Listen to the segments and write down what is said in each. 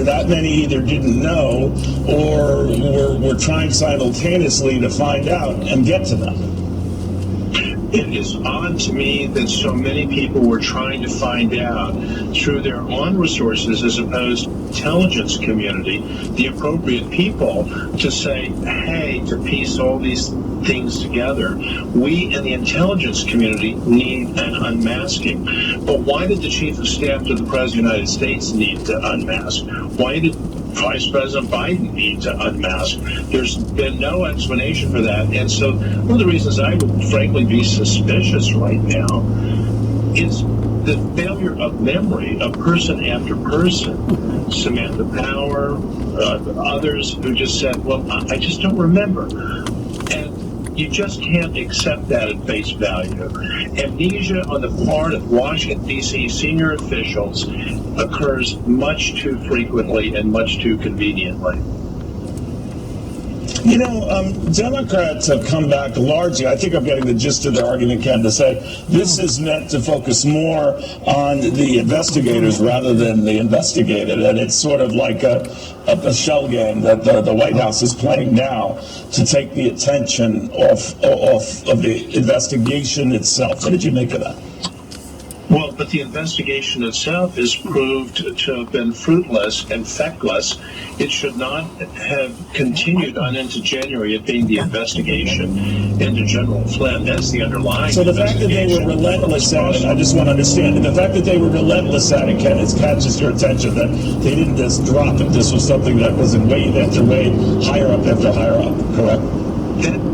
that many either didn't know or were trying simultaneously to find out and get to them. It is odd to me that so many people were trying to find out through their own resources as opposed to the intelligence community, the appropriate people to say, hey, to piece all these things together. We in the intelligence community need an unmasking. But why did the Chief of Staff to the President of the United States need to unmask? Why did Vice President Biden need to unmask? There's been no explanation for that. And so one of the reasons I would frankly be suspicious right now is the failure of memory of person after person. Samantha Power, others who just said, well, I just don't remember. And you just can't accept that at face value. Amnesia on the part of Washington, D.C. senior officials occurs much too frequently and much too conveniently. You know, Democrats have come back largely, I think I'm getting the gist of their argument, Ken, to say this is meant to focus more on the investigators rather than the investigated. And it's sort of like a shell game that the White House is playing now to take the attention off of the investigation itself. What did you make of that? Well, but the investigation itself is proved to have been fruitless and feckless. It should not have continued on into January, it being the investigation into General Flynn. That's the underlying. So the fact that they were relentless at it, I just want to understand, the fact that they were relentless at it, Ken, it catches your attention that they didn't just drop it. This was something that was in wave after wave, higher up after higher up, correct?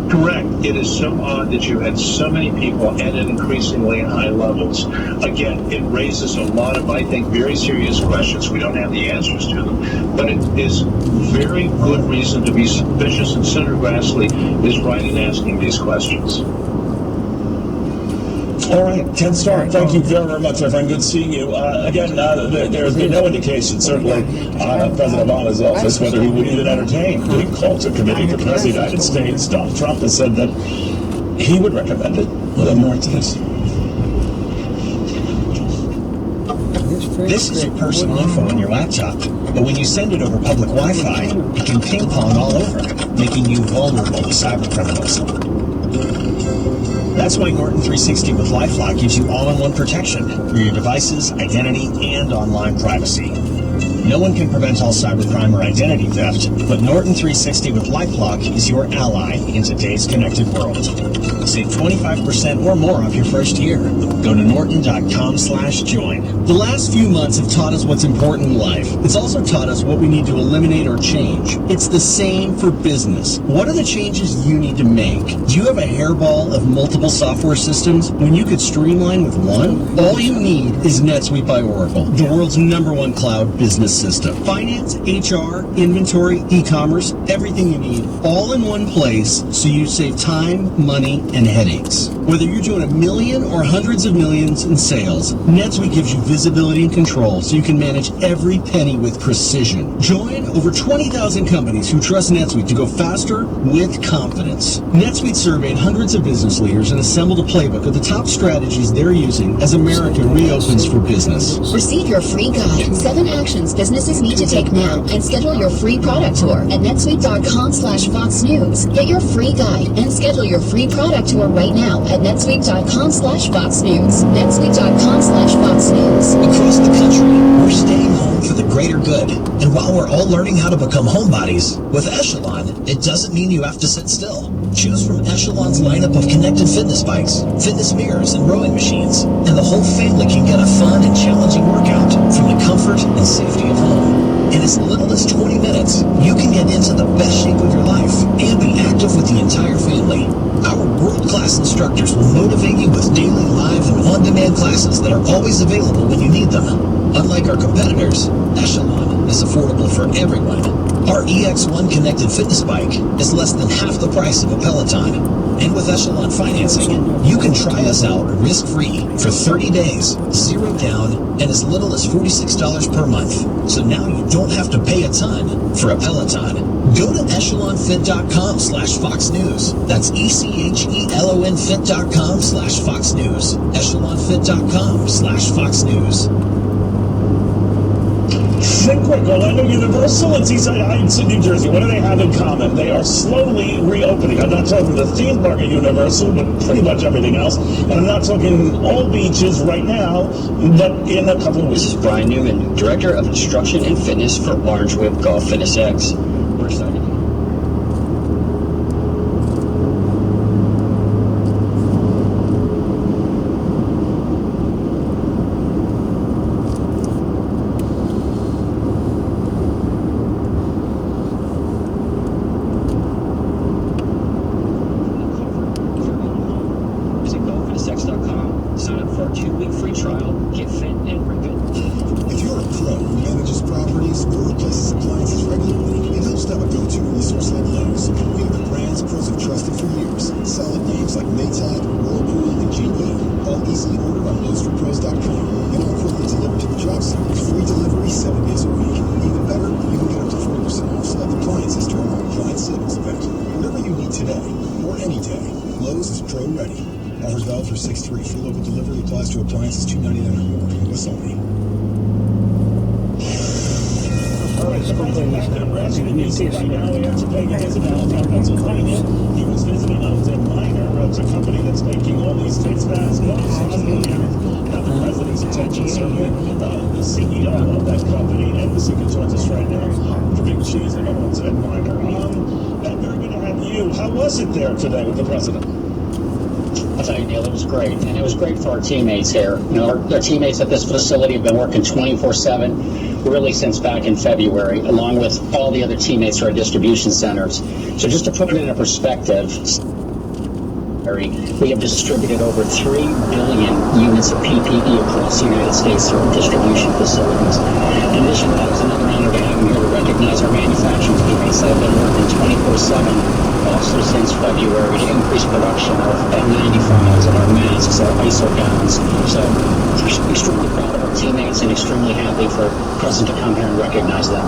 Correct. It is so odd that you had so many people and at increasingly high levels. Again, it raises a lot of, I think, very serious questions. We don't have the answers to them, but it is very good reason to be suspicious, and Senator Grassley is right in asking these questions. All right, Ken Stark, thank you very, very much, my friend. Good seeing you. Again, there's been no indication, certainly, President Obama's office, whether he would even entertain being called to committee for the President of the United States. Donald Trump has said that he would recommend it. We'll have more into this. This is your personal info on your laptop, but when you send it over public Wi-Fi, it can ping pong all over, making you vulnerable to cyber criminals. That's why Norton 360 with LifeLock gives you all-in-one protection for your devices, identity, and online privacy. No one can prevent all cybercrime or identity theft, but Norton 360 with LifeLock is your ally in today's connected world. Save 25% or more off your first year. Go to norton.com/join. The last few months have taught us what's important in life. It's also taught us what we need to eliminate or change. It's the same for business. What are the changes you need to make? Do you have a hairball of multiple software systems when you could streamline with one? All you need is NetSuite by Oracle, the world's #1 cloud business system. Finance, HR, inventory, e-commerce, everything you need, all in one place, so you save time, money, and headaches. Whether you're doing $1 million or hundreds of millions in sales, NetSuite gives you visibility and control so you can manage every penny with precision. Join over 20,000 companies who trust NetSuite to go faster with confidence. NetSuite surveyed hundreds of business leaders and assembled a playbook of the top strategies they're using as America reopens for business. Receive your free guide, 7 actions businesses need to take now, and schedule your free product tour at netsuite.com/Fox News. Get your free guide and schedule your free product tour right now at netsuite.com/Fox News. netsuite.com/Fox News. Across the country, we're staying home for the greater good. And while we're all learning how to become homebodies, with Echelon, it doesn't mean you have to sit still. Choose from Echelon's lineup of connected fitness bikes, fitness mirrors, and rowing machines, and the whole family can get a fun and challenging workout from the comfort and safety of home. In as little as 20 minutes, you can get into the best shape of your life and be active with the entire family. Our world-class instructors will motivate you with daily live and on-demand classes that are always available when you need them. Unlike our competitors, Echelon is affordable for everyone. Our EX1 connected fitness bike is less than half the price of a Peloton. And with Echelon financing, you can try us out risk-free for 30 days, 0 down, and as little as $46 per month. So now you don't have to pay a ton for a Peloton. Go to echelonfit.com/Fox News. That's ECHELONfit.com/Fox News. echelonfit.com/Fox News. Think quick. Orlando Universal and Seaside Heights in New Jersey. What do they have in common? They are slowly reopening. I'm not talking the theme park at Universal, but pretty much everything else. And I'm not talking all beaches right now, but in a couple of weeks. This is Brian Newman, Director of Instruction and Fitness for Orange Whip Golf Fitness X. We're excited. Visit golffitnessx.com. Sign up for our 2-week free trial. Get fit and rip it. If you're a pro who manages properties or replaces appliances regularly, it helps to have a go-to resource like Lowe's. We have the brands pros have trusted for years. Solid names like Maytag, Whirlpool, and GE. All easily ordered on LowesForPros.com. And all equipment delivered to the job site. Free delivery 7 days a week. Even better, you can get up to 40% off select appliances during our appliance savings event. Whatever you need today, or any day, Lowe's is pro ready. Offers valid for 6/3. Free local delivery applies to appliances $2.99 or more. U.S. only. Pennsylvania. He was visiting Alton Minor. It's a company that's making all these face masks. Got the president's attention, certainly. The CEO of that company, and the secret joins us right now. The big cheese and Alton Minor. And they're going to have you. How was it there today with the president? I'll tell you, Neil, it was great. And it was great for our teammates here. You know, our teammates at this facility have been working 24/7, really since back in February, along with all the other teammates at our distribution centers. So just to put it into perspective, we have distributed over 3 billion units of PPE across the United States through our distribution facilities. In addition to that, it's another honor to have them here to recognize our manufacturing teammates that have been working 24/7, also since February, to increase production of N95s and our masks, our ISO gowns. So we're extremely proud of our teammates and extremely happy for the President to come here and recognize them.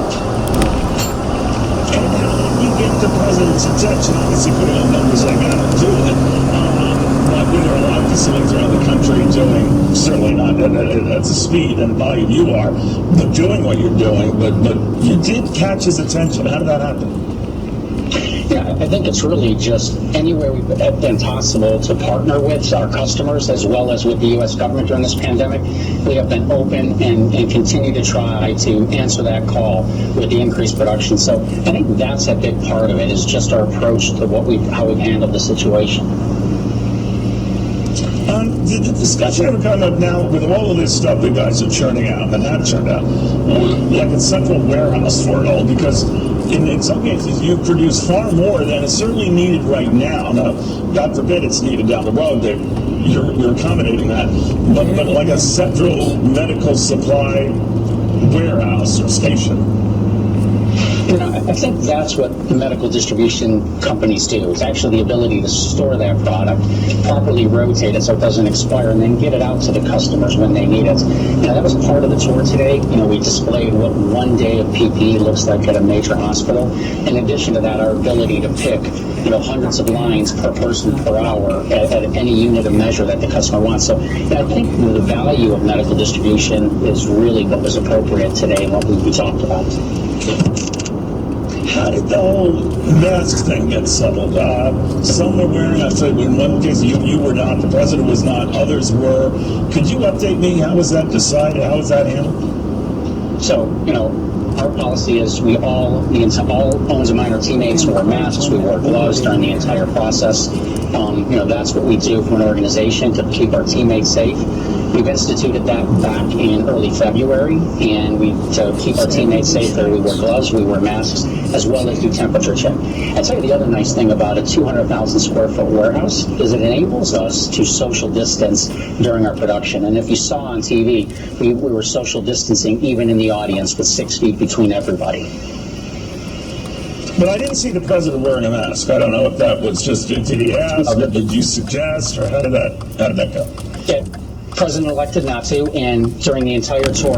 And how did you get the president's attention? Obviously, putting on numbers like that to do it. But there are a lot of facilities around the country doing, certainly not at the speed and volume you are, but doing what you're doing. But you did catch his attention. How did that happen? Yeah, I think it's really just anywhere we've been possible to partner with our customers as well as with the U.S. government during this pandemic. We have been open and continue to try to answer that call with the increased production. So I think that's a big part of it, is just our approach to how we've handled the situation. Did the discussion ever come up now with all of this stuff that guys are churning out and have churned out, like a central warehouse for it all? Because in some cases, you produce far more than is certainly needed right now. Now, God forbid it's needed down the road, that you're accommodating that. But like a central medical supply warehouse or station. You know, I think that's what the medical distribution companies do. It's actually the ability to store that product, properly rotate it so it doesn't expire, and then get it out to the customers when they need it. Now, that was part of the tour today. You know, we displayed what one day of PPE looks like at a major hospital. In addition to that, our ability to pick, hundreds of lines per person per hour at any unit of measure that the customer wants. So I think the value of medical distribution is really what was appropriate today and what we talked about. How did the whole mask thing get settled? Some were wearing, I said in one case you were not, the president was not, others were. Could you update me? How was that decided? How was that handled? So, our policy is all Owens and Minor teammates wore masks, we wore gloves during the entire process. That's what we do from an organization to keep our teammates safe. We've instituted that back in early February, and to keep our teammates safe, we wear gloves, we wear masks, as well as do temperature check. I'll tell you the other nice thing about a 200,000 square foot warehouse is it enables us to social distance during our production. And if you saw on TV, we were social distancing even in the audience with 6 feet between everybody. But I didn't see the president wearing a mask. I don't know if that was just, did he ask, or did you suggest, or how did that go? Yeah. President elected not to, and during the entire tour,